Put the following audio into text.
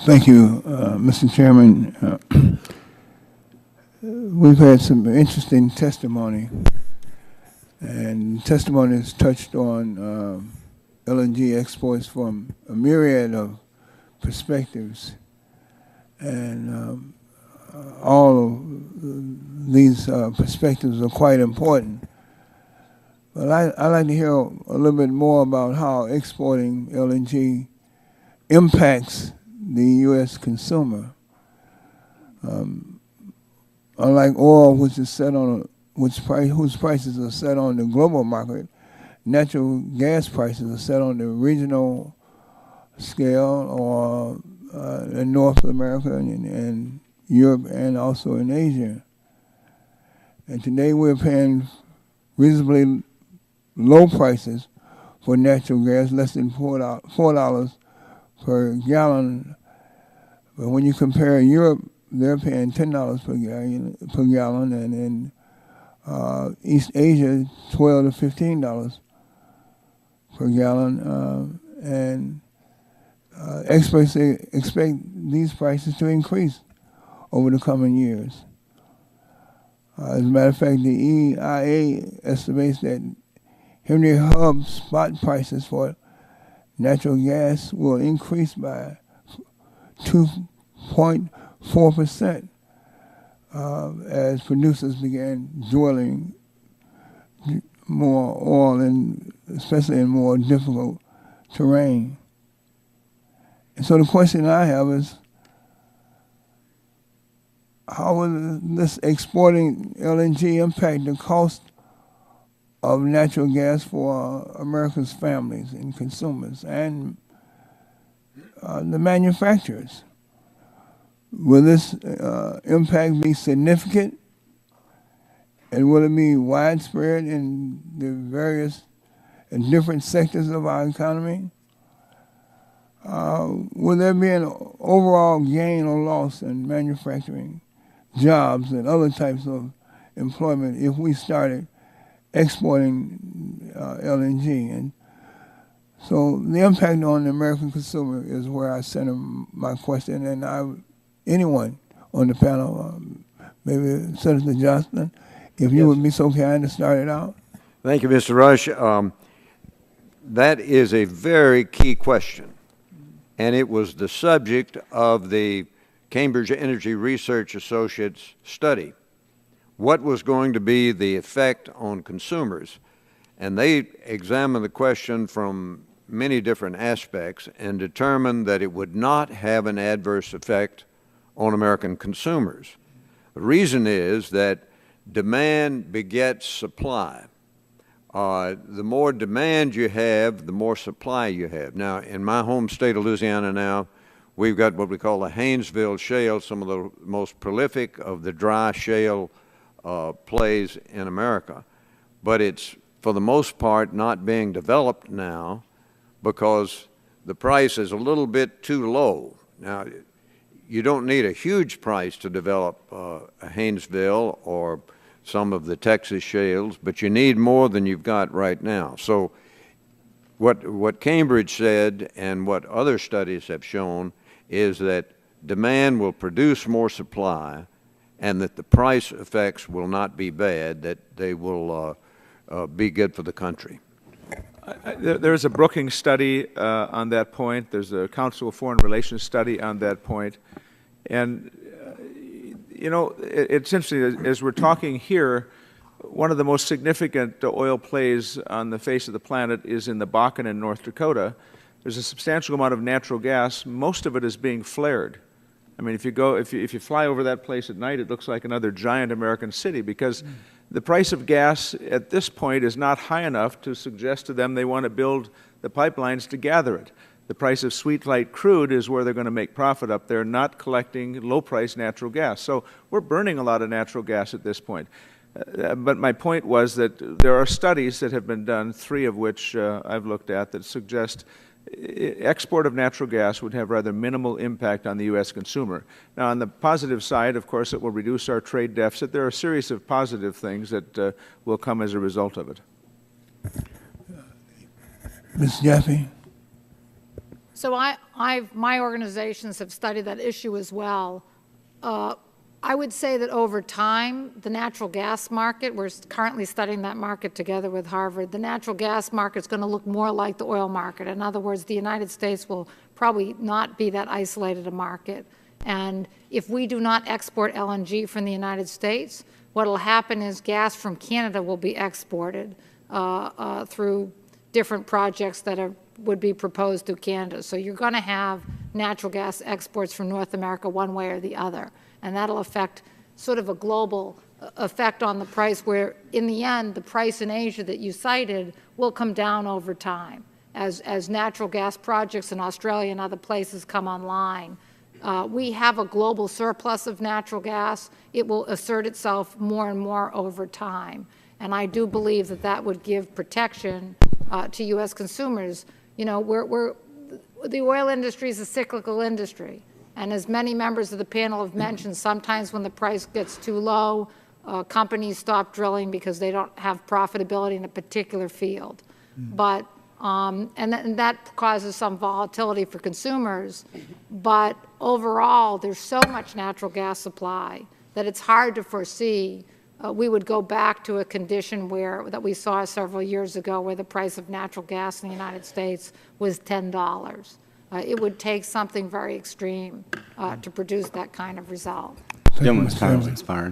Thank you, Mr. Chairman. We've had some interesting testimony, and testimony has touched on LNG exports from a myriad of perspectives, and all of these perspectives are quite important. But I'd like to hear a little bit more about how exporting LNG impacts the U.S. consumer. Unlike oil, which is set on whose prices are set on the global market, natural gas prices are set on the regional scale, or in North America and Europe, and also in Asia. And today we're paying reasonably low prices for natural gas, less than $4 per gallon. But when you compare Europe, they're paying $10 per gallon, and in East Asia, $12 to $15 per gallon. And experts expect these prices to increase over the coming years. As a matter of fact, the EIA estimates that Henry Hub spot prices for natural gas will increase by 2.4% as producers began drilling more oil, especially in more difficult terrain. And so the question I have is, how will this exporting LNG impact the cost of natural gas for America's families and consumers and the manufacturers? Will this impact be significant, and will it be widespread in the various and different sectors of our economy? Will there be an overall gain or loss in manufacturing jobs and other types of employment if we started exporting LNG? And so the impact on the American consumer is where I center my question, and anyone on the panel, maybe Senator Johnston, if you would be so kind to start it out. Thank you, Mr. Rush. That is a very key question, and it was the subject of the Cambridge Energy Research Associates study. What was going to be the effect on consumers? And they examined the question from many different aspects and determined that it would not have an adverse effect on American consumers. The reason is that demand begets supply. The more demand you have, the more supply you have. Now, in my home state of Louisiana now, we've got what we call the Haynesville Shale, some of the most prolific of the dry shale plays in America. But it's, for the most part, not being developed now because the price is a little bit too low. Now, you don't need a huge price to develop Haynesville or some of the Texas shales, but you need more than you've got right now. So what Cambridge said and what other studies have shown is that demand will produce more supply and that the price effects will not be bad, that they will be good for the country. There's a Brookings study on that point. There's a Council of Foreign Relations study on that point. And, you know, it's interesting, as we're talking here, one of the most significant oil plays on the face of the planet is in the Bakken in North Dakota. There's a substantial amount of natural gas. Most of it is being flared. I mean, if you fly over that place at night, it looks like another giant American city because the price of gas at this point is not high enough to suggest to them they want to build the pipelines to gather it. The price of sweet light crude is where they're going to make profit up there, not collecting low-price natural gas. So we're burning a lot of natural gas at this point. But my point was that there are studies that have been done, 3 of which I've looked at, that suggest export of natural gas would have rather minimal impact on the U.S. consumer. Now, on the positive side, of course, it will reduce our trade deficit. There are a series of positive things that will come as a result of it. Ms. Jaffe? So my organizations have studied that issue as well. I would say that over time, the natural gas market, we're currently studying that market together with Harvard, the natural gas market is going to look more like the oil market. In other words, the United States will probably not be that isolated a market. And if we do not export LNG from the United States, what will happen is gas from Canada will be exported through different projects that would be proposed through Canada. So you're going to have natural gas exports from North America one way or the other. And that'll affect sort of a global effect on the price where, in the end, the price in Asia that you cited will come down over time as natural gas projects in Australia and other places come online. We have a global surplus of natural gas. It will assert itself more and more over time. And I do believe that that would give protection to U.S. consumers. You know, the oil industry is a cyclical industry. And as many members of the panel have mentioned, sometimes when the price gets too low, companies stop drilling because they don't have profitability in a particular field. But, and that causes some volatility for consumers. But overall, there's so much natural gas supply that it's hard to foresee we would go back to a condition that we saw several years ago where the price of natural gas in the United States was $10. It would take something very extreme to produce that kind of result. Gentleman's time is expiring.